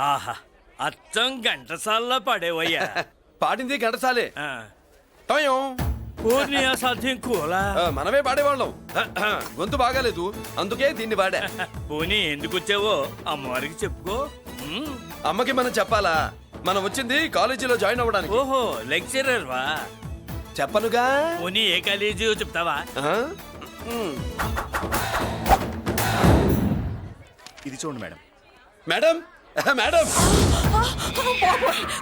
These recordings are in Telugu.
ఆహా అచ్చం ఘంటసాల్లో పడేవయ్యా. పాడింది ఘంటసాలే. ఆ, టయం. పూర్ణి అసాధ్యం కూలా. మనమే పాడేవాళ్ళం. గొంతు బాగాలేదు అందుకే దీన్ని వాడా. పోనీ ఎందుకు వచ్చావో అమ్మవారికి చెప్పుకో. ఉమ్, అమ్మకి మనం చెప్పాలా? మనం వచ్చింది కాలేజీలో జాయిన్ అవ్వడానికి. ఓహో లెక్చరర్ వా? చెప్పనుగా. పోనీ ఏ కాలేజీ చెప్తావా? ఆ? ఇది చూడండి మేడం. మేడం మేడం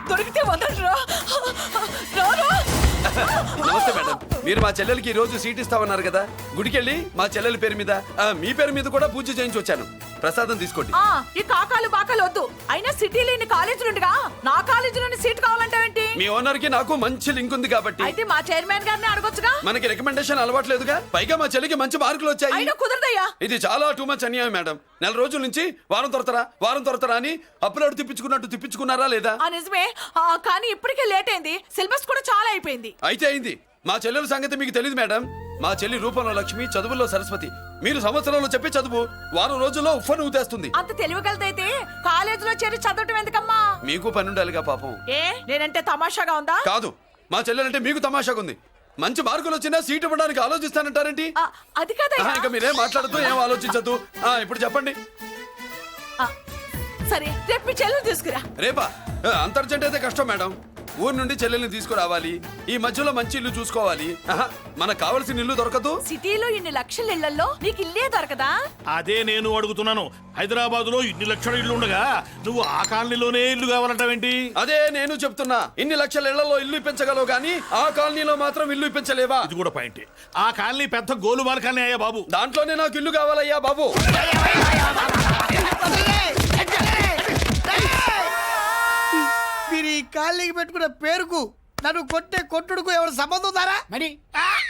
దొరికితే వదలరా. నమస్తే మేడం. మీరు మా చెల్లెలకి ఈ రోజు సీట్ ఇస్తామన్నారు కదా, గుడికెళ్ళి మా చెల్లెల పేరు మీద మీ పేరు మీద కూడా పూజ చేయించి వచ్చాను. ప్రసాదం తీసుకోండి. ఈ కాకాలు బాకాలు వద్దు. అయినా సిటీలో ఇన్ని కాలేజీలుండగా నా కాలేజీలోని సీట్ కావాలంటావేంటి? మీ ఓనర్ కి నాకు మంచి లింక్ ఉంది కాబట్టి. అయితే మా చైర్మన్ గారిని అడగొచ్చుగా. మనకి రికమెండేషన్ అలవాట్లేదుగా. పైగా మా చెల్లికి మంచి మార్కులు వచ్చాయి. అయినా కుదరదయ్యా. ఇది చాలా టూ మచ్ అన్యాయం మేడం. నెల రోజుల నుంచి వారం తొరతరా అని అప్లోడ్ తిప్పించుకున్నట్టు తిప్పించుకున్నారా లేదా? నిజమే. కానీ ఇప్పటికే లేట్ అయింది. సిలబస్ కూడా చాలా అయిపోయింది. అయితే అయింది. మా చెల్లెల సంగతి మీకు తెలియదు మేడం. మా చెల్లి రూపంలో లక్ష్మి, చదువుల్లో సరస్వతి. మీరు సంవత్సరంలో చెప్పి చదువు వారం రోజుల్లో ఉఫ్ఫను ఊతేస్తుంది. అంత తెలివిగలదైతే కాలేజీలో చేరి చదవటం ఎందుకమ్మా? మీకు పని ఉండాలిగా పాపం. నేనంటే తమాషాగా ఉందా? కాదు, మా చెల్లెలంటే మీకు తమాషాగా ఉంది. మంచి మార్కులు వచ్చినా సీట్ ఇవ్వడానికి ఆలోచిస్తానంటారేంటి? అది కాదయ్యా. ఇంకా మీరేం మాట్లాడుతూ ఏం ఆలోచించద్దు. ఇప్పుడు చెప్పండి. సరే రేపు మీ చెల్లెలు తీసుకురా. రేపా? అంత అర్జెంట్ అయితే కష్టం మేడం. ఊరు నుండి చెల్లెల్ని తీసుకురావాలి. ఈ మధ్యలో మంచి ఇల్లు చూసుకోవాలి. మనకు కావలసిన ఇల్లు దొరకదు. సిటీలో ఇన్ని లక్షల ఇళ్లలో నీకు ఇల్లే దొరకదా? అదే నేను అడుగుతున్నాను. హైదరాబాద్ లో ఇన్ని లక్షల ఇల్లు ఉండగా నువ్వు ఆ కాలనీలోనే ఇల్లు కావాలంటావేంటి? అదే నేను చెప్తున్నా. ఇన్ని లక్షల ఇళ్లలో ఇల్లు ఇప్పించగలవు గానీ ఆ కాలనీలో మాత్రం ఇల్లు ఇప్పించలేవా? ఇది కూడా పాయింట్. ఆ కాలనీ పెద్ద గోలుమాల కాలనీ అయ్యా బాబు. దాంట్లోనే నాకు ఇల్లు కావాలయ్యా బాబు. మీరు ఈ కాలనీకి పెట్టుకున్న పేరుకు నన్ను కొట్టే కొట్టుడుకు ఎవరు సంబంధం ఉందారా? మరి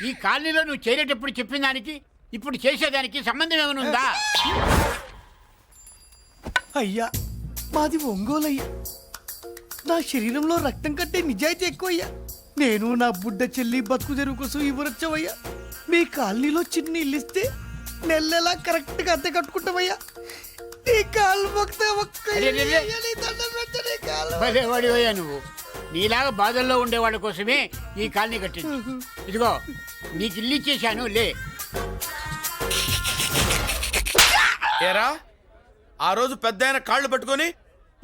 ఈ కాలనీలో నువ్వు చేరేటప్పుడు చెప్పిన దానికి ఇప్పుడు చేసేదానికి సంబంధం ఏమైనా ఉందా? అయ్యా మాది ఒంగోలు అయ్యా. నా శరీరంలో రక్తం కట్టే నిజాయితీ ఎక్కువ అయ్యా. నేను నా బుడ్డ చెల్లి బతుకు తెరువు కోసం ఇవ్వరొచ్చావయ్యా. మీ కాలనీలో చిన్న ఇల్లు ఇస్తే నెలలా కరెక్ట్ గా అద్దె కట్టుకుంటామయ్యా. నీ కాలు భలేవాడివయ్యా నువ్వు. నీలాగా బాధల్లో ఉండేవాళ్ళ కోసమే ఈ కాలనీ కట్టింది. ఇదిగో నీకు ఇల్లు ఇచ్చేశాను లే. ఏరా ఆ రోజు పెద్ద కాళ్ళు పట్టుకొని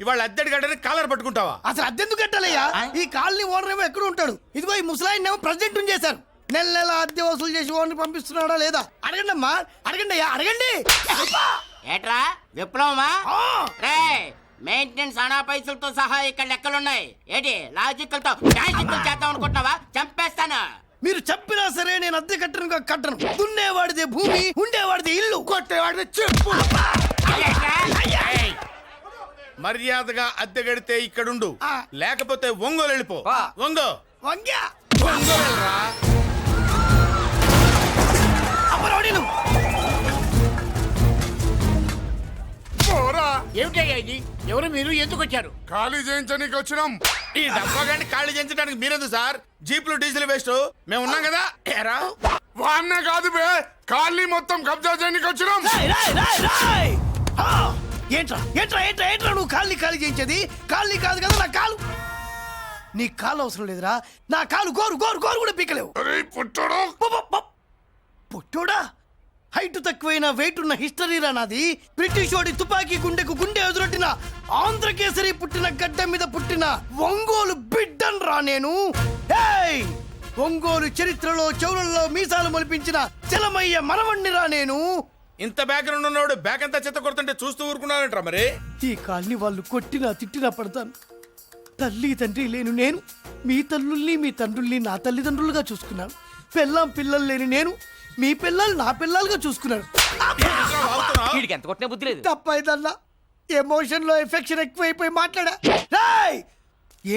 ఇవాళ అద్దెడి గడ్డని కాలర్ పట్టుకుంటావా? అసలు అద్దెందుకు కట్టాలయ్యా? ఈ కాలనీ ఓనర్ ఏమో ఎక్కడ ఉంటాడు? ఇదిగో ఈ ముసలాయిని ఏమో ప్రెసిడెంట్ చేశారు. నెల నెల అద్దె వసూలు చేసి ఓనర్ పంపిస్తున్నాడా లేదా అడగండి అమ్మా. అడగండి అయ్యా అడగండి. ఏట్రా విప్లవమా? రే మెయింటెనెన్స్ అనా పైసలతో సహా ఇక్కడ లెక్కలున్నాయి. ఏంటి లాజికల్ తో మ్యాజికల్ చేద్దాం అనుకుంటున్నావా? చంపేస్తాను. మీరు చెప్పినా సరే నేను అద్దె కట్టను. దున్నేవాడిదే భూమి, ఉండేవాడిదే ఇల్లు, కొట్టేవాడిదే చెప్పు. మర్యాదగా అద్దె గడితే ఇక్కడుండు, లేకపోతే ఒంగోలు వెళ్ళిపో. ఒంగో వంగ్యా ఒంగోలురా. ఏమిటయ్యా ఇది? ఎవరు మీరు? ఎందుకు వచ్చారు? ఖాళీ చేయించడానికి వచ్చినాం. ఈ డబ్బా గంట ఖాళీ చేయించడానికి మీరెందుకు సార్? జీప్లు డీజిల్ వేస్ట్, మేము ఉన్నాం కదా. ఏరా వాన్నే కాదు బే, ఖాళీ మొత్తం కబ్జా చేయడానికి వచ్చినాం. ఏంట్రా నువ్వు ఖాళీ చేయించేది? ఖాళీ కాదు కదా నా కాలు. నీ కాలు అవసరం లేదురా. నా కాలు గోరు కూడా పీకలేవు. పుట్టోడా? హైట్ తక్కువైన వెయిట్ ఉన్న హిస్టరీరా నాది. బ్రిటిష్ వాడి తుపాకీ గుండెకు గుండె ఎదురొట్టిన ఆంధ్రకేసరి పుట్టిన గడ్డ మీద పుట్టిన ఒంగోలు బిడ్డన్ రా నేను. ఒంగోలు చరిత్రలో చౌరల్లో మీసాలు మొలిపించిన చలమయ్య మనవణ్ణి రా నేను. ఇంత బ్యాక్గ్రౌండ్ ఉన్నవాడు బ్యాక్ అంతా చెత్త కొడుతుంటే చూస్తూ ఊరుకున్నాడంట్రా. మరి ఈ కాల్ని వాళ్ళు కొట్టినా తిట్టినా పడతాను. తల్లి తండ్రి లేను నేను మీ తల్లుల్ని మీ తండ్రుల్ని నా తల్లిదండ్రులుగా చూసుకున్నాను. పెళ్ళాం పిల్లలు లేని నేను మీ పిల్లలు నా పిల్లలుగా చూసుకున్నాను. ఎంత కొట్టిన బుద్ధి లేదు. తప్పైదల్లా ఎమోషన్ లో ఎఫెక్షన్ ఎక్కువైపోయి మాట్లాడా.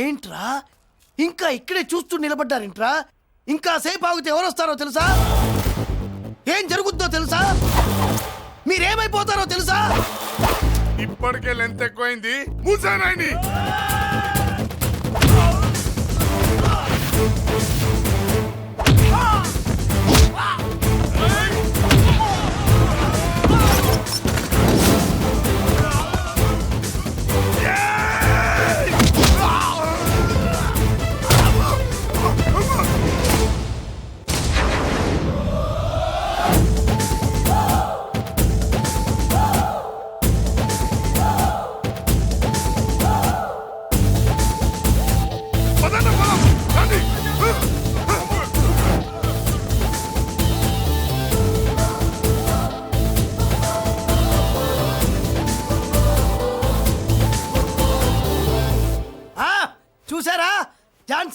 ఏంట్రా ఇంకా ఇక్కడే చూస్తూ నిలబడ్డారేంట్రా? ఇంకా సేపు ఆగితే ఎవరు వస్తారో తెలుసా? ఏం జరుగుద్దో తెలుసా? మీరేమైపోతారో తెలుసా? ఇప్పటికే లెంత్ ఎక్కువైంది. మూసానాయని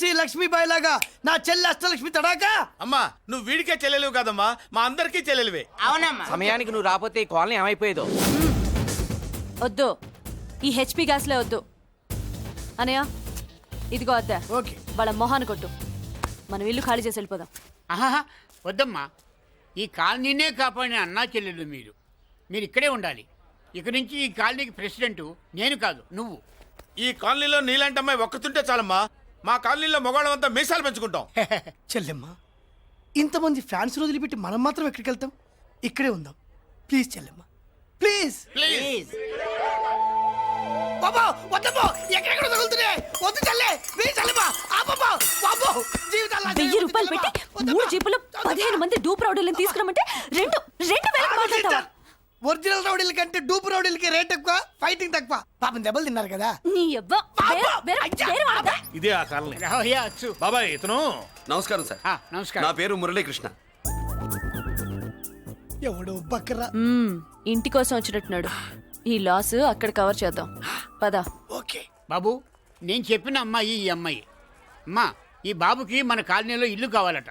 ఝాన్సీ లక్ష్మీబాయి లాగా నా చెల్లి అష్టలక్ష్మి తడాకా అమ్మా నువ్వు వీడికే చెల్లెలివి కాదమ్మా మా అందరికీ చెల్లెలివే. అవునమ్మా. సమయానికి నువ్వు రాకపోతే ఈ కాలనీ ఏమైపోయేదో. వద్దు, ఈ హెచ్పి గ్యాస్లే వద్దు. అనయ్య ఇదిగో అద్దా, ఓకే. వాళ్ళ మొహాన్ని కొట్టు. మనం ఇల్లు ఖాళీ చేసి వెళ్ళిపోదాం. ఆహా వద్దమ్మా, ఈ కాలనీనే కాపాడిన అన్నా చెల్లెలు మీరు ఇక్కడే ఉండాలి. ఇక నుంచి ఈ కాలనీకి ప్రెసిడెంట్ నేను కాదు, నువ్వు. ఈ కాలనీలో నీలాంటి అమ్మాయి ఒక్కతుంటే చాలమ్మా. మా కాలనీలో మగవాళ్ళంతా మీసాలు పెంచుకుంటాం. చెల్లెమ్మ, ఇంతమంది ఫ్యాన్స్ వదిలిపెట్టి మనం మాత్రం ఎక్కడికి వెళ్తాం? ఇక్కడే ఉందాం ప్లీజ్ చెల్లెమ్మ, ప్లీజ్. ప్లీజ్. బాబా వద్దమ్మో, ఎక్కడెక్కడ తగులుతున్నాయి, వద్దు చెల్లె, ప్లీజ్ చెల్లెమ్మ, ఆపమ్మా, బాబో, జీవితాల్లో 1000 రూపాయలు పెట్టి 3 జీపులు 15 మంది డూప్ రౌడీలను తీసుకురమంటే 2,000 మాట్లాడతావా? ఒరిజినల్ రౌడీల కంటే డూపు రౌడీలకి రేట్ ఎక్కువ, ఫైటింగ్ తక్కువ. పాపం దెబ్బలు తిన్నారు కదా. నీ అబ్బా వేరే వాడదా? ఇదే ఆ కాలనీ. రావయ్యా అచ్చు. బాబాయ్ ఇతను. నమస్కారం సార్. నమస్కారం. నా పేరు మురళీకృష్ణ. ఎవడో బక్కరా. ఇంటి కోసం వచ్చినట్టున్నాడు. ఈ లాస్ అక్కడ కవర్ చేద్దాం పదా. ఓకే బాబు, నేను చెప్పిన అమ్మాయి ఈ అమ్మాయి. అమ్మా, ఈ బాబుకి మన కాలనీలో ఇల్లు కావాలట.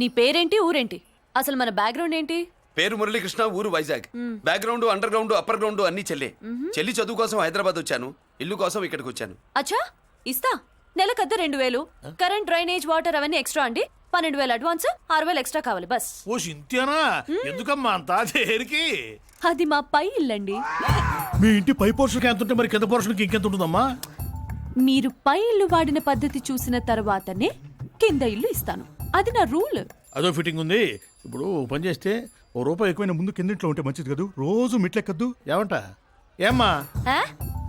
నీ పేరేంటి, ఊరేంటి, అసలు మన బ్యాక్గ్రౌండ్ ఏంటి? పేరు మురళీకృష్ణ, ఊరు Vizag. Background, under ground, upper ground అన్ని చెల్లి. చెల్లి చదువు కోసం హైదరాబాద్ వచ్చాను, ఇల్లు కోసం ఇక్కడికి వచ్చాను. అచ్చా, ఇస్తా. నెలకద్ద 2000, కరెంట్, డ్రైనేజ్, వాటర్ అవన్నీ ఎక్స్ట్రా అండి. 12,000 అడ్వాన్స్, 6,000 ఎక్స్ట్రా కావాలి బస్. ఓ సింత్యానా, ఎందుకమ్మా అంతా దేనికి? అది మా పై ఇల్లండి. మీ ఇంటి పై పోర్షన్కి ఎంత ఉంటే మరి కింద పోర్షన్కి ఇంకెంత ఉంటుందమ్మా? మీరు పై ఇల్లు వాడిన పద్ధతి చూసిన తర్వాతనే కింద ఇల్లు ఇస్తాను. అది నా రూల్. అదో ఫిట్టింగ్ ఉంది. ఇప్పుడు ఓ పని చేస్తే ₹1 ఎక్కువైనా ముందు కిందింట్లో ఉంటే మంచిది కదూ, రోజు మిట్లెక్కద్దు. ఏమంటా? ఏమ్మా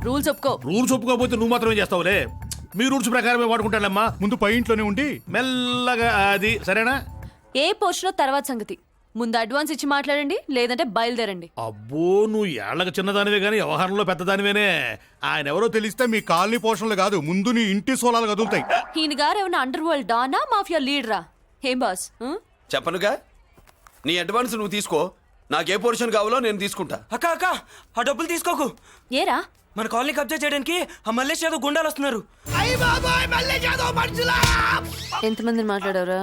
రూల్స్ ఒప్పుకో. రూల్స్ ఒప్పుకోకపోతే నువ్వు మాత్రమే చేస్తావులే. మీ రూల్స్ ప్రకారమే వాడుకుంటానమ్మా. ముందు పై ఇంట్లోనే ఉండి మెల్లగా అది, సరేనా? ఏ పోర్షన్ తర్వాత సంగతి. ముందు అడ్వాన్స్ ఇచ్చి మాట్లాడండి, లేదంటే బయలుదేరండి. అబ్బో, నువ్వు ఏళ్ళకి చిన్నదానివే గానీ వ్యవహారంలో పెద్దదానివేనే. ఆయన ఎవరో తెలిస్తే మీ కాలనీ పోషణలు కాదు, ముందు నీ ఇంటి సోలాలు కదులుతాయి. ఈయన గారు ఏమన్నా అండర్ వరల్డ్ డానా, మాఫియా లీడరా? ఏం బాస్? చెప్పనుగా, నీ అడ్వాన్స్ నువ్వు తీసుకో, నాకే పోర్షన్ కావాలో నేను తీసుకుంటా. అక్క అక్క, ఆ డబ్బులు తీసుకోకు. ఏరా? మన కాలనీ కబ్జా చేయడానికి ఆ మల్లేష్ యాదవ్ గుండాలు వస్తున్నారు. అయ్య బాబాయ్, మళ్ళీ చదువు మనుషులా. ఎంతమందిని మాట్లాడారా?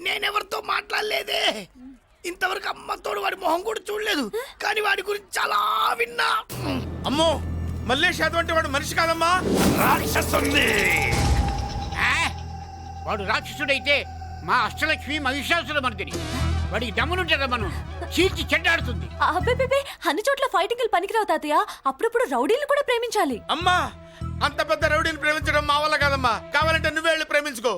నేనెవరితో మాట్లాడలేదే. ఇంతవరకు అమ్మతోడు వాడి మొహం కూడా చూడలేదు, కానీ వాడి గురించి చాలా విన్నా. అమ్మో, మల్లేష్ యాదవ్ అంటే వాడు మనిషి కాదమ్మా, రాక్షసుని. వాడు రాక్షసుడైతే మా అష్టలక్ష్మి మహిషాసుల మర్దిని. వాడికి దమ్మునుంటారా మనం చీల్చి చెడ్డాడుతుంది. అబ్బే, అన్ని చోట్ల ఫైటింగ్ పనికిరావు తాతయ్య. అప్పుడప్పుడు రౌడీలు కూడా ప్రేమించాలి. అమ్మా, అంత పెద్ద రౌడీని ప్రేమించడం మా వల్ల కాదమ్మా. కావాలంటే నువ్వే వెళ్ళి ప్రేమించుకో.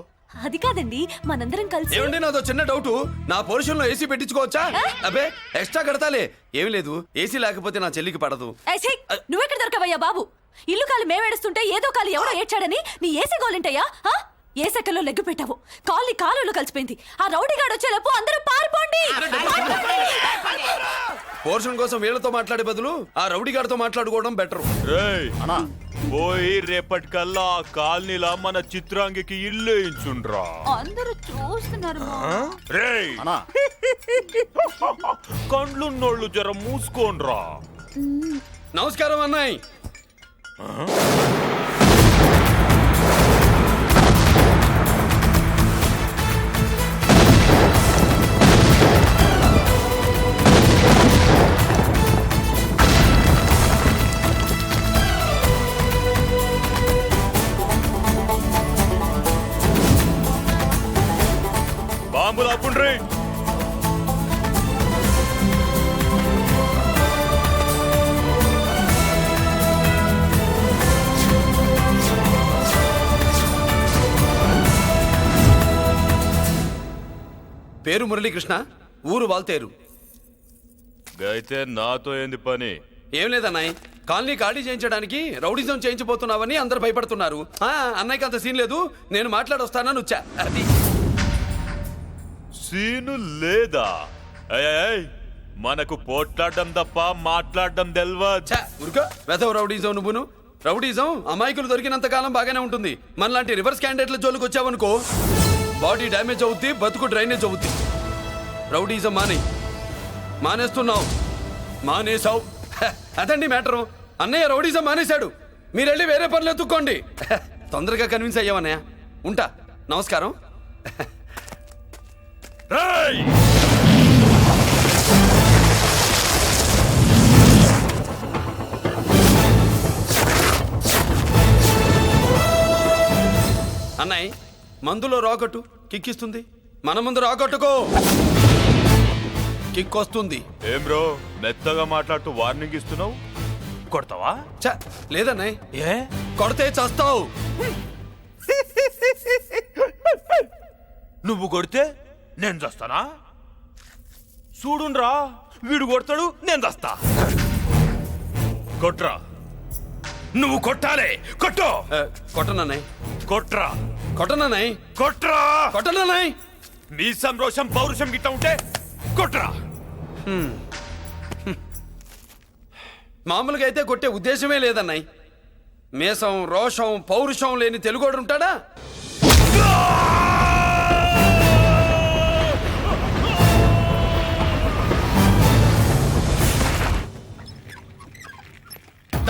అది కాదండి, మనందరం కలిసి. ఏమండి, నాదో చిన్న డౌట్. నా పోర్షన్ లో ఏసీ పెట్టించుకోవచ్చా? అబ్బే, ఎక్స్ట్రా కడతాలే. ఏమి లేదు, ఏసీ లేకపోతే నా చెల్లికి పడదు. నువ్వెక్కడ దొరకవయ్యా బాబు? ఇల్లు కాలు మేమేడుస్తుంటే ఏదో కాలు ఎవరో ఏడ్చాడని నీ ఏసీ గోలింటయ్యా? ఏ సెకల్లో లెగ్గు పెట్టావు, కాలి కాలులో కలిసిపోయింది. ఆ రౌడీ గాడు వచ్చేలోపు అందరూ పారిపోండి. పోర్షన్ కోసం వీళ్ళతో మాట్లాడే బదులు ఆ రౌడీ గారితో మాట్లాడుకోవడం బెటర్. పోయి రేపటికల్లా ఆ కాలనీలా మన చిత్రాంగికి ఇల్లు వేయించుండ్రా. అందరూ చూస్తున్నారు. రేయ్, కండ్లున్నోళ్ళు జర మూసుకోండ్రా. నమస్కారం అన్నాయ్. బాంబులు ఆపుండ్రీ. పేరు మురళీకృష్ణ, ఊరు వాల్తేరు. అయితే నాతో ఏంది పని? ఏం లేదన్నాయ్, కాలనీ ఖాళీ చేయించడానికి రౌడిజం చేయించబోతున్నావని అందరు భయపడుతున్నారు. అన్నయ్యకి అంత సీన్ లేదు, నేను మాట్లాడొస్తానని వచ్చా. అది సీను లేదా? మనకు పోట్లాడడం తప్ప మాట్లాడడం తెల్వా. ఉరుక వెధవ రౌడీజం. నువ్వును రౌడీజం అమాయకులు దొరికినంత కాలం బాగానే ఉంటుంది. మనలాంటి రివర్స్ క్యాండిడేట్ల జోలికి వచ్చావనుకో, బాడీ డ్యామేజ్ అవుద్ది, బతుకు డ్రైనేజ్ అవుద్ది. రౌడీజం మానేస్తున్నావు. మానేసావు. అదండి మ్యాటరు. అన్నయ్య రౌడీజం మానేశాడు. మీరెళ్ళి వేరే పనులు ఎత్తుక్కోండి. తొందరగా కన్విన్స్ అయ్యావన్నయ్య. ఉంటా. నమస్కారం. అన్నయ్య మందులో రాకట్టు కిక్కిస్తుంది. మన ముందు రాకట్టుకో, కిక్ వస్తుంది. ఏం బ్రో మెత్తగా మాట్లాడుతూ వార్నింగ్ ఇస్తున్నావు? కొడతావా? చ లేదన్నయ్య, ఏ కొడితే చస్తావు. నువ్వు కొడితే నేను చస్తానా? చూడుండ్రా, వీడు కొడతాడు, నేను చస్తా. కొట్రా, నువ్వు కొట్టాలి. కొట్టు. కొట్టనన్నయ్య. కొట్రా, కొట్టనన్నయ్య. కొట్రా, కొట్టనన్నయ్య. మీ సంరోషం పౌరుషం గిట్ట ఉంటే కొట్రా. మామూలుగా అయితే కొట్టే ఉద్దేశమే లేదన్నయ్య. మేషం, రోషం, పౌరుషం లేని తెలుగోడు ఉంటాడా?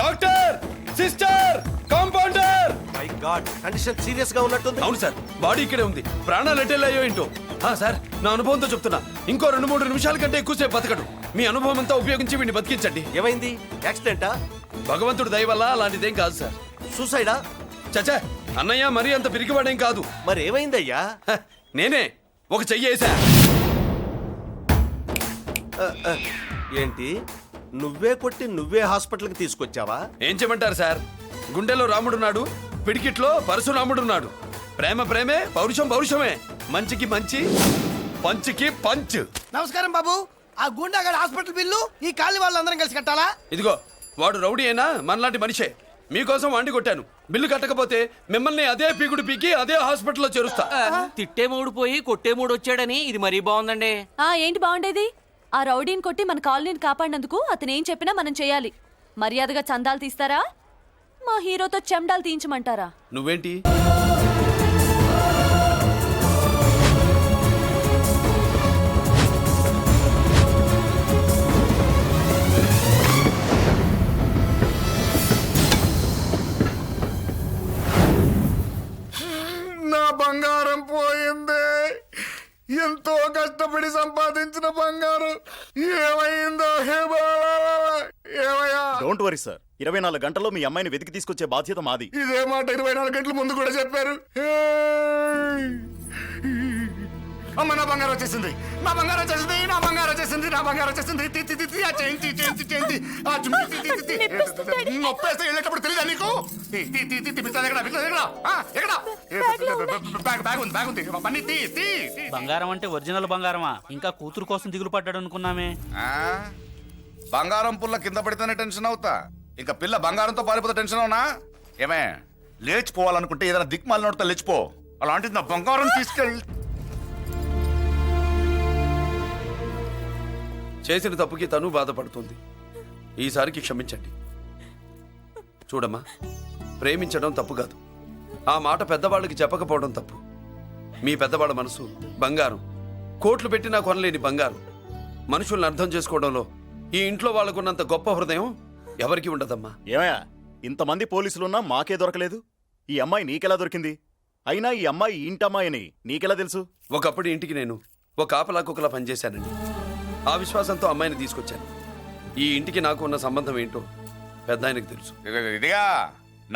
Doctor, sister, compounder. My God, condition serious గా ఉన్నట్టుంది. అవును సార్, బాడీ ఇక్కడే ఉంది. ప్రాణాలు ఎట్టెళ్ళాయో ఏంటో. సార్, నా అనుభవంతో చెప్తున్నా, ఇంకో 2-3 నిమిషాల కంటే ఎక్కువసేపు బతకడు. మీ అనుభవం అంతా ఉపయోగించి వీడిని బతికించండి. ఏమైంది? యాక్సిడెంటా? భగవంతుడి దయ వల్ల అలాంటిదేం కాదు సార్. సూసైడా? చచ్చా, అన్నయ్య మరీ అంత పిరికివాడేం కాదు. మరి ఏమైందయ్యా? నేనే ఒక చెయ్యి వేసా. ఏంటి, నువ్వే కొట్టి నువ్వే హాస్పిటల్కి తీసుకొచ్చావా? ఏం చేయమంటారు సార్, గుండెలో రాముడున్నాడు, పిడికిట్లో పరశురాముడున్నాడు. ప్రేమ ప్రేమే, పౌరుషం పౌరుషమే. మంచికి మంచి, పంచికి పంచ్. నమస్కారం బాబు. ఆ గుండాగడ్ హాస్పిటల్ బిల్లు ఈ కాలి వాళ్ళందరం కలిసి కట్టాలా? ఇదిగో, వాడు రౌడీ అయినా మనలాంటి మనిషే. మీకోసం వండి కొట్టాను. బిల్లు కట్టకపోతే మిమ్మల్ని అదే పీకుడు పీకి అదే హాస్పిటల్లో చేరుస్తా. తిట్టే మూడు పోయి కొట్టే మూడు వచ్చాడని ఇది మరీ బాగుందండి. ఏంటి బాగుండేది? ఆ రౌడీని కొట్టి మన కాలనీని కాపాడినందుకు అతను ఏం చెప్పినా మనం చేయాలి. మర్యాదగా చందాలు తీస్తారా, మా హీరోతో చెండాలు తీయించమంటారా? నువ్వేంటి? నా బంగారం పోయింది. ఎంతో కష్టపడి సంపాదించిన బంగారం ఏమైందో? హే బాబా, ఏమయ్యా? డోంట్ వరీ సార్, 24 గంటల్లో మీ అమ్మాయిని వెతికి తీసుకొచ్చే బాధ్యత మాది. ఇదే మాట 24 గంటల ముందు కూడా చెప్పారు. అమ్మ, నా బంగారం వచ్చేసింది, నా బంగారం వచ్చేసింది, నా బంగారం వచ్చేసింది, నా బంగారం వచ్చేసింది. నొప్పేస్తే వెళ్ళేటప్పుడు తెలియదా నీకు? బంగారం అంటే ఒరిజినల్ బంగారమా? ఇంకా కూతురు కోసం దిగులు పడ్డాడు అనుకున్నామే. బంగారం పుల్ల కింద పడితేనే టెన్షన్ అవుతా, ఇంకా పిల్ల బంగారంతో పారిపోతే టెన్షన్ అవునా? ఏమే, లేచిపోవాలనుకుంటే ఏదైనా దిక్మాల నోడితే లేచిపో. అలాంటిది నా బంగారం తీసుకెళ్ళి. చేసిన తప్పుకి తను బాధపడుతుంది. ఈసారికి క్షమించండి. చూడమ్మా, ప్రేమించడం తప్పు కాదు. ఆ మాట పెద్దవాళ్ళకి చెప్పకపోవడం తప్పు. మీ పెద్దవాళ్ళ మనసు బంగారం. కోట్లు పెట్టినా కొనలేని బంగారం. మనుషుల్ని అర్థం చేసుకోవడంలో ఈ ఇంట్లో వాళ్ళకున్నంత గొప్ప హృదయం ఎవరికి ఉండదమ్మా. ఏమయ్యా, ఇంతమంది పోలీసులున్నా మాకే దొరకలేదు. ఈ అమ్మాయి నీకెలా దొరికింది? అయినా ఈ అమ్మాయి ఇంటమ్మాయిని నీకెలా తెలుసు? ఒకప్పుడు ఇంటికి నేను ఒక కాపలా కుక్కలా పనిచేశానండి. ఆ విశ్వాసంతో అమ్మాయిని తీసుకొచ్చాను. ఈ ఇంటికి నాకు ఉన్న సంబంధం ఏంటో పెద్ద ఆయనకు తెలుసు. ఇదిగా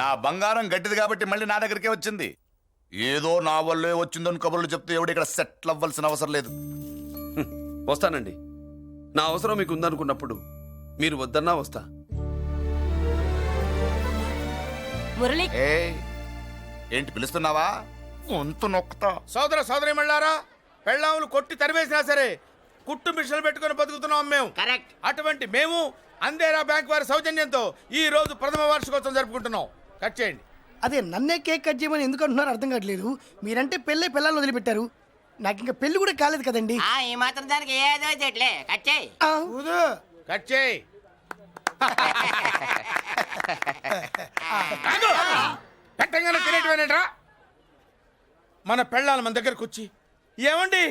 నా బంగారం గట్టిది కాబట్టి మళ్ళీ నా దగ్గరికే వచ్చింది. ఏదో నా వల్లే వచ్చిందని కబుర్లు చెప్తే ఎవడు ఇక్కడ సెటిల్ అవ్వాల్సిన అవసరం లేదు. వస్తానండి. నా అవసరం మీకు ఉందనుకున్నప్పుడు మీరు వద్దన్నా వస్తా. మురళి, ఏంటి పిలుస్తున్నావా? గొంతు నొక్కుతా. సోదర సోదరి మళ్ళారా, పెళ్ళాములు కొట్టి తరివేసినా సరే కుట్టు మిషన్లు పెట్టుకుని బతుకుతున్నాం మేము. కరెక్ట్. అటువంటి మేము అందేరా బ్యాంక్ వారి సౌజన్యంతో ఈ రోజు ప్రథమ వార్షికోత్సవం జరుపుకుంటున్నాం. కట్ చేయండి. అదే నన్నే కేక్ కట్ చేయమని ఎందుకు అంటున్నారో అర్థం కావట్లేదు. మీరంటే పెళ్ళే పిల్లలు వదిలిపెట్టారు, నాకు ఇంకా పెళ్లి కూడా కాలేదు కదండి. ఈ మాత్రం దానికి ఏదో చెట్లే కట్ చేయి. కట్ చేయి. పెట్టంగానే తినేటివేనేట్రా? మన పెళ్ళాలు మన దగ్గరకు వచ్చి ఏమండి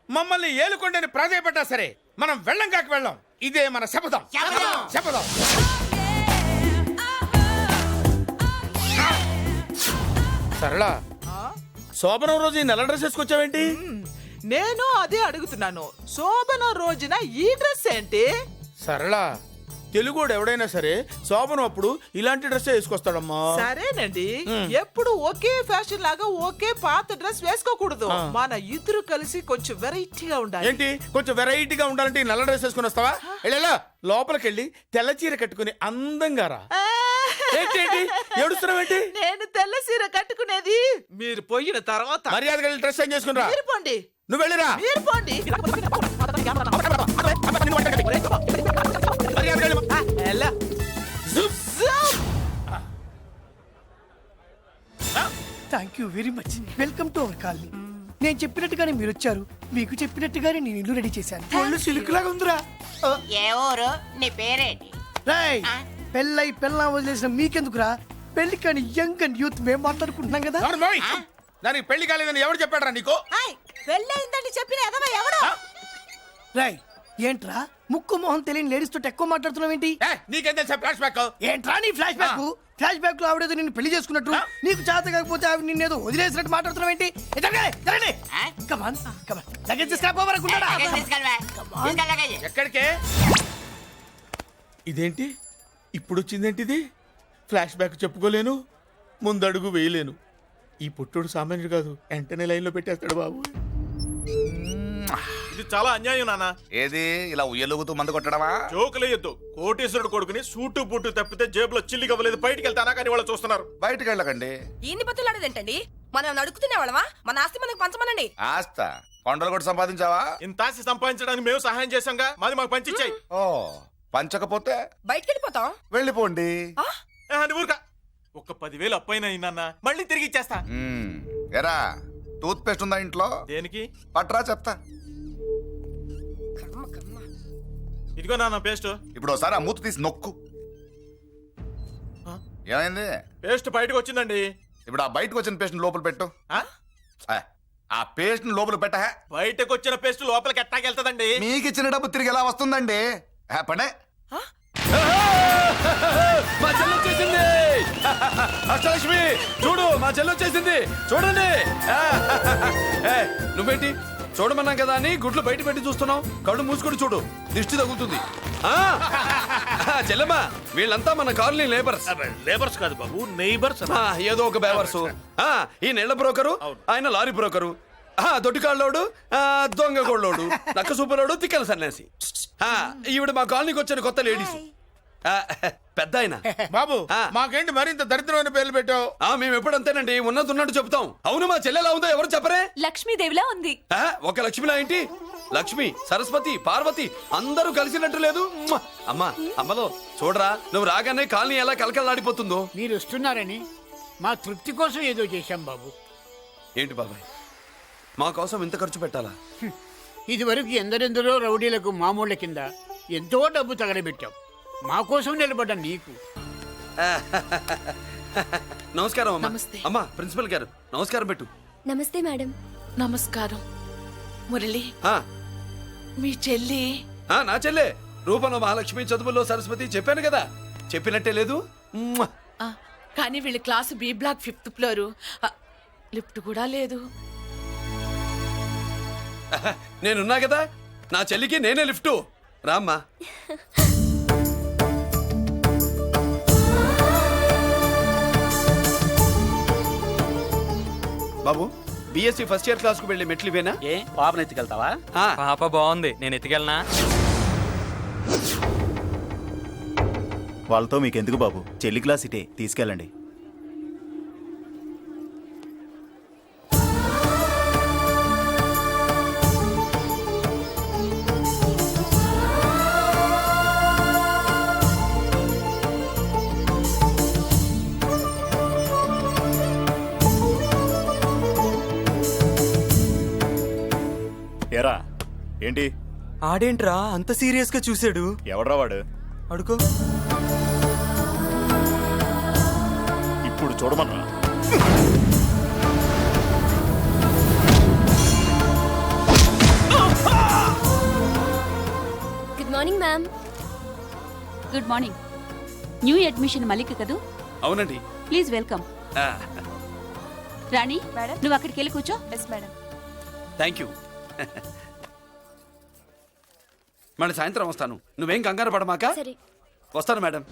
మమ్మల్ని ఏలుకొండని ప్రాధాయపడ్డా సరే మనం వెళ్ళం కాక వెళ్ళం. ఇదే మన శపథం. శపథం. సరళ, శోభనం రోజు ఈ నల్ల డ్రెస్ వేసుకొచ్చావేంటి? నేను అదే అడుగుతున్నాను. శోభన రోజున ఈ డ్రెస్ ఏంటి? సరళ, తెలుగుడు ఎవడైనా సరే శోభనం అప్పుడు ఇలాంటి డ్రెస్ వేసుకొస్తాడమ్మా. సరేనండి, ఎప్పుడు ఒకే ఫ్యాషన్ లాగా ఒకే పాత డ్రెస్ వేసుకోకూడదు. మన ఇద్దరు కలిసి కొంచెం వెరైటీగా ఉండాలి. ఏంటి కొంచెం వెరైటీగా ఉండాలంటే ఈ నల్ల డ్రెస్ వేసుకుని వస్తావా? వెళ్ళా లోపలికి వెళ్ళి తెల్ల చీర కట్టుకుని అందంగా రా. ఏంటి ఏడుస్తున్నావేంటి? నేను తెల్ల సీర కట్టుకునేది మీరు పోయిన తర్వాత. మర్యాదగా వెళ్ళి డ్రెస్ చేంజ్ చేసుకుని రా. మీరు పోండి. నువ్వు వెళ్ళిరా. మీరు పోండి. మర్యాదగా వెళ్ళి. ఎలా? Thank you very much. Welcome to our colony. నేను చెప్పినట్టుగానే మీరు వచ్చారు, మీకు చెప్పినట్టుగానే నేను ఇల్లు రెడీ చేశాను. ఒళ్ళు సిల్క్ లాగా ఉందిరా. ఏ ఊరు? నీ పేరేంటి? రాయ్, పెళ్ళై పెళ్ళా వదిలేసిన మీకెందుకురా? పెళ్లి కాని యంగ్ అండ్ యూత్ మేము మాట్లాడుకుంటున్నాం కదా. దానికి పెళ్లి కాలేదని ఎవరు చెప్పాడరా నీకు? పెళ్ళయిందని చెప్పిన ఎదవ ఎవడు? రాయ్, ఏంట్రా ముక్కు మొహం తెలియని లేడీస్ తోటి ఎక్కువ మాట్లాడుతున్నావు ఏంటి? నీకేం తెలుసా ఫ్లాష్ బ్యాక్? ఏంట్రా నీ ఫ్లాష్ బ్యాక్? ఫ్లాష్ బ్యాక్ లో ఆవిడేదో నిన్ను పెళ్లి చేసుకున్నట్టు, నీకు చేత కాకపోతే ఆవిడ నిన్నేదో వదిలేసినట్టు మాట్లాడుతున్నావు ఏంటి? కమాన్ కమాన్, లగేజ్ తీసుకురాపోవాలనుకుంటాడా? ఎక్కడికే? ఇదేంటి ఇప్పుడు వచ్చిందేంటి? ఇది ఫ్లాష్ బ్యాక్ చెప్పుకోలేను, ముందడుగు వేయలేను. ఈ పుట్టుడు సామాన్యుడు కాదు, వెంటనే లైన్ లో పెట్టేస్తాడు బాబు. ఇది చాలా అన్యాయం నాన్న. ఏది ఇలా ఉయ్యలుగుతూ మందు కొట్టడమా? జోకులేయొద్దు. కోటేశ్వరుడు కొడుకుని సూటు బూటు తప్పితే జేబులో చిల్లి కవ్వలేదు, బయటికి వెళ్తానా కానీ వాళ్ళు చూస్తున్నారు. బయటకు వెళ్ళకండి. ఈయన్ని బతులాడేదేంటండి? మనం నడుకుతునే వాళ్ళమా? మన ఆస్తి మనకు పంచమనండి. ఆస్త కొండలు కూడా సంపాదించావా? ఇంత ఆస్తి సంపాదించడానికి మేము సహాయం చేశాంగా, మాది మాకు పంచిచ్చాయి. ఓ, పంచకపోతే బయటికి వెళ్ళిపోతాం. వెళ్ళిపోండి. ఊరుకా. ఒక 10,000 అప్పైనా నాన్న, మళ్ళీ తిరిగి ఇచ్చేస్తా. ఎరా, టూత్ పేస్ట్ ఉందా ఇంట్లో? దేనికి? పట్రా చెప్తా. ఇదిగో నాన్న పేస్ట్. ఇప్పుడు ఒకసారి ఆ మూత తీసి నొక్కు. ఏమైంది? పేస్ట్ బయటకు వచ్చిందండి. ఇప్పుడు ఆ బయటకు వచ్చిన పేస్ట్ లోపల పెట్టు. ఆ పేస్ట్ లోపల పెట్ట. బయటకు వచ్చిన పేస్ట్ లోపలికి ఎట్టాకెళ్తదండి? మీకు ఇచ్చిన డబ్బు తిరిగి ఎలా వస్తుందండి? పడే. మా చెల్లి వచ్చేసింది. అష్టలక్ష్మి చూడు, మా చెల్లి వచ్చేసింది. చూడండి. నువ్వేంటి చూడమన్నాం కదా అని గుడ్లు బయట పెట్టి చూస్తున్నావు? కళ్ళు మూసుకొని చూడు, దిష్టి తగులుతుంది. చెల్లెమ్మా, వీళ్ళంతా మన కాలనీ లేబర్స్. లేబర్స్ కాదు బాబు, నైబర్స్. ఏదో ఒక బేవర్సు. ఈ నెల బ్రోకరు, ఆయన లారీ బ్రోకరు, దొడ్డికాళ్ళోడు, దొంగ గోళ్ళోడు, నక్క సూపరోడు, తిక్కల సన్యాసి. ఈవిడ మా కాలనీకి వచ్చిన కొత్త లేడీస్. పెద్ద ఆయన. బాబు, మాకేంటి మరింత దరిద్రమైన పేర్లు పెట్టావు? మేము ఎప్పుడంతేనండి, ఉన్నది ఉన్నట్టు చెప్తాం. అవును, మా చెల్లెలా ఉందో ఎవరు చెప్పరే? లక్ష్మీదేవిలా ఉంది. ఒక లక్ష్మిలా ఏంటి? లక్ష్మి, సరస్వతి, పార్వతి అందరూ కలిసినట్టు లేదు. అమ్మా, అమ్మలో చూడరా, నువ్వు రాగానే కాలనీ ఎలా కలకలాడిపోతుందో. మీరు వస్తున్నారని మా తృప్తి కోసం ఏదో చేశాం బాబు. ఏంటి బాబాయ్, మా కోసం ఇంత ఖర్చు పెట్టాలా? ఇదివరకు ఎందరెందరో రౌడీలకు మామూళ్ళ కింద ఎంతో డబ్బు తగలబెట్టాం. మా కోసం నిలబడ్డ నీకు నమస్కారం అమ్మా. అమ్మా, ప్రిన్సిపల్ గారు నమస్కారం పెట్టు. నమస్తే మేడం. నమస్కారం. మురళి, మీ చెల్లి? నా చెల్లె రూపంలో మహాలక్ష్మి, చదువుల్లో సరస్వతి. చెప్పాను కదా, చెప్పినట్టే లేదు. కానీ వీళ్ళ class B block 5th floor. Lift కూడా లేదు. నేనున్నా కదా, నా చెల్లికి నేనే లిఫ్ట్. రామ్మా. బాబు, బిఎస్సి ఫస్ట్ ఇయర్ క్లాస్ కు వెళ్ళి మెట్లు ఇవేనా? ఏ పాపను ఎత్తుకెళ్తావా? పాప బాగుంది, నేను ఎత్తుకెళ్ళనా? వాళ్ళతో మీకెందుకు బాబు, చెల్లి క్లాస్ ఇటే, తీసుకెళ్ళండి. ఏరా, ఏంటి ఆడేంట్రా అంత సీరియస్ గా చూసాడు? ఎవడ్రా వాడు? అడుకో. ఇప్పుడు చూడమన్నా. Morning ma'am. Good morning. New admission Mallika కదూ? అవునండి. Please welcome. ఆ, రాణి, నువ్వు అక్కడికి వెళ్ళి కూర్చో. Yes madam. Thank you. మళ్ళీ సాయంత్రం వస్తాను, నువ్వేం కంగారు పడమాక. సరే. వస్తాను మేడం.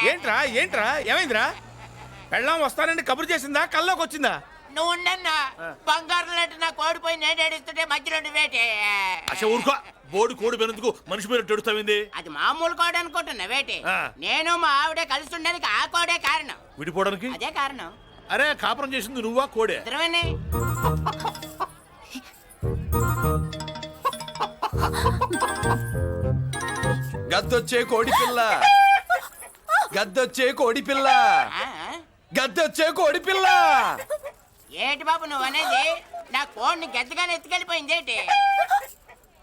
ఏంట్రా ఏంట్రా ఏమైందిరా? పెళ్ళాం వస్తానండి కబురు చేసిందా, కల్లోకి వచ్చిందా? నువ్వు ఉండన్నా బంగారం లాంటి నా కోడిపోయి నేను ఏడుస్తుంటే మధ్యలో నువ్వేటే. అసలు ఊరుకో, బోడి కోడి పెనందుకు మనిషి మీద తెడుస్తావింది. అది మామూలు కోడి అనుకుంటున్నా వేటే. ఆ. నేను మా ఆవిడే కలిసి ఉండడానికి ఆ కోడే కారణం. విడిపోవడానికి అదే కారణం. అరే కాపురం చేసింది నువ్వా కోడే? ఇద్దరమేనే. గద్దొచ్చే కోడి పిల్ల, గద్దొచ్చే కోడి పిల్ల, ఆ? గద్దొచ్చే కోడి పిల్ల. ఏటి బాబు నువ్వు అనేది? నా కోడిని గెద్దగానే ఎత్తుకెళ్ళిపోయింది ఏంటి?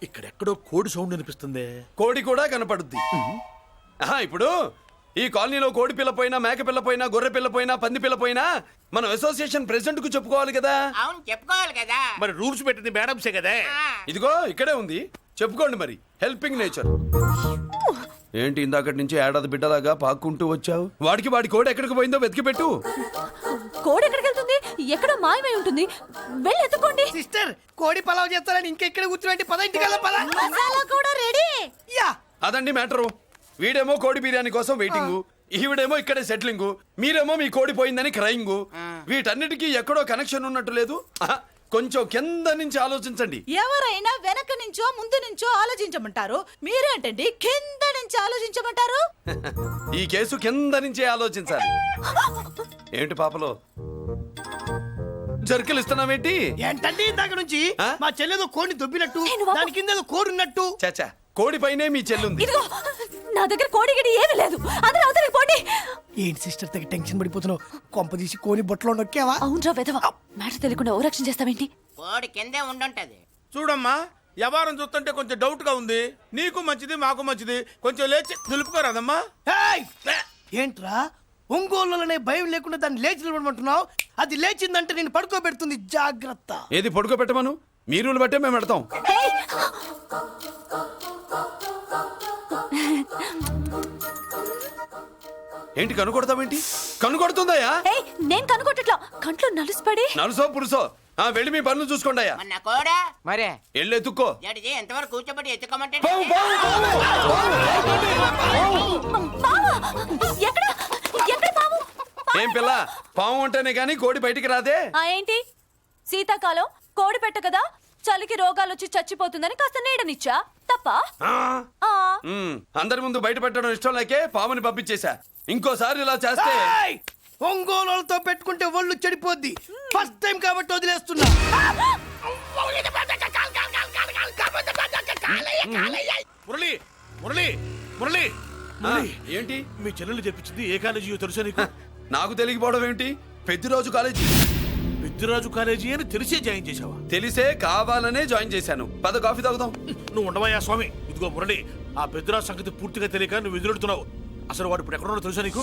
ఇక్కడెక్కడో కోడి సౌండ్ అనిపిస్తుంది. కోడి కూడా కనపడుద్ది. ఆహా, ఇప్పుడు ఈ కాలనీలో కోడి పిల్ల పోయినా, మేక పిల్ల పోయినా, గొర్రె పిల్ల పోయినా, పంది పిల్ల పోయినా మనం అసోసియేషన్ ప్రెసిడెంట్ కు చెప్పుకోవాలి కదా. అవును చెప్పుకోవాలి కదా. మరి రూల్స్ పెట్టింది మేడమ్సే కదా. ఆ. ఇదిగో ఇక్కడే ఉంది, చెప్పుకోండి మరి. Helping nature. ఏంటి ఇందాకటి నుంచి ఏడాది బిడ్డలాగా పాక్కుంటూ వచ్చావు? వాడికి వాడి కోడి ఎక్కడికి పోయిందో వెతికి పెట్టు. కోడి ఎక్కడికి వెళ్తుంది? ఎక్కడో మాయమై ఉంటుంది. వెళ్ళి ఎత్తుకోండి. సిస్టర్, కోడి పలావ్ చేస్తారని ఇంకెక్కడ కూర్చోండి. పద ఇంటికి వెళ్దాం, పద. మసాలా కూడా రెడీ. యా. అదండి మ్యాటరు. వీడేమో కోడి బిర్యానీ కోసం వెయిటింగ్, ఈవిడేమో ఇక్కడే సెటిలింగ్, మీరేమో మీ కోడి పోయిందని క్రయింగ్. వీటన్నిటికీ ఎక్కడో కనెక్షన్ ఉన్నట్టు లేదు. ఆహా, కొంచెం కింద నుంచి ఆలోచించండి. ఎవరైనా వెనక నుంచో ముందు నుంచో ఆలోచించమంటారు, మీరేంటండి కింద నుంచి ఆలోచించమంటారు? ఈ కేసు కింద నుంచే ఆలోచించాలి. ఏంటి పాపలో జర్కలు ఇస్తున్నావేంటి? ఏంటంటే ఇందాక నుంచి ఆ? మా చెల్లెదో కోడిని దొబ్బినట్టు, నేను బాబు. దాని కింద ఏదో కోడి ఉన్నట్టు. చాచా, కోడి పైనే మీ చెల్లుంది. ఇదిగో నా దగ్గర కోడి గిడి ఏమీ లేదు. అందరూ అవతలికి పోండి. ఏంటి సిస్టర్ తగ్గ టెన్షన్ పడిపోతున్నావు? కొంప తీసి కోని బొట్టలో నొక్కావా? అవునరా వెధవ, మ్యాటర్ తెలియకుండా ఓ రక్షణ చేస్తావేంటి? కోడి కిందే ఉండుంటది. చూడమ్మా, వ్యవహారం చూస్తుంటే కొంచెం డౌట్ గా ఉంది. నీకు మంచిది, మాకు మంచిది. కొంచెం లేచి నిలుపుకోరాదమ్మా. ఏయ్! ఏంట్రా ఒంగోలులోనే భయం లేకుండా దాన్ని లేచి నిలబడమంటున్నావు? అది లేచిందంటే నేను పడుకోబెడుతుంది, జాగ్రత్త. ఏది పడుకోబెట్టమను, మీరు బట్టే మేము పెడతాం. హేయ్! ఏంటి కనుకొడతావేంటి? కనుకొడుతుందయ్యా? హేయ్, నేను కనుగొట్టట్లా, కంట్లో నలుసుపడి. నలుసో పురుసో వెళ్ళి మీ పనులు చూసుకోండి అయ్యా. మన కోడా మరే వెళ్ళి ఎత్తుక్కో. జడిది ఎంతవరకు కూర్చోబెట్టి ఎత్తుకోమంటే పావు, పావు, పావా? ఎక్కడ ఎక్కడ పాము? ఏం పిల్ల, పాము అంటేనే గాని కోడి బయటికి రాదే. ఏంటి శీతాకాలం కోడి పెట్ట కదా, చలికి రోగాలు వచ్చి చచ్చిపోతుందని కాస్త నీడనిచ్చా, తప్ప? అందరి ముందు బయట పెట్టడం ఇష్టం లేకే పాముని పంపించేశా. ఇంకోసారి ఇలా చేస్తే ఏయ్! ఒంగోలులతో పెట్టుకుంటే ఒళ్ళు చెడిపోద్ది. ఫస్ట్ టైం కాబట్టి వదిలేస్తున్నా. మురళి, మురళి, మురళి, మురళి, ఏంటి మీ చెల్లెలు చెప్పించింది ఏ కాలేజీ తెలుసా నీకు? నాకు తెలియకపోవడం ఏంటి? పెద్దిరాజు కాలేజీ. పెద్దిరాజు కాలేజీ అని తెలిసే జాయిన్ చేసావా? తెలిసే కావాలనే జాయిన్ చేశాను. పద కాఫీ తాగుదాం. నువ్వు ఉండవయ్యా స్వామి. ఇదిగో మురళి, ఆ పెద్దిరాజు సంగతి పూర్తిగా తెలియక నువ్వు ఎదురెడుతున్నావు. అసలు వాడు ఇప్పుడు ఎక్కడున్నాడో తెలుసా నీకు?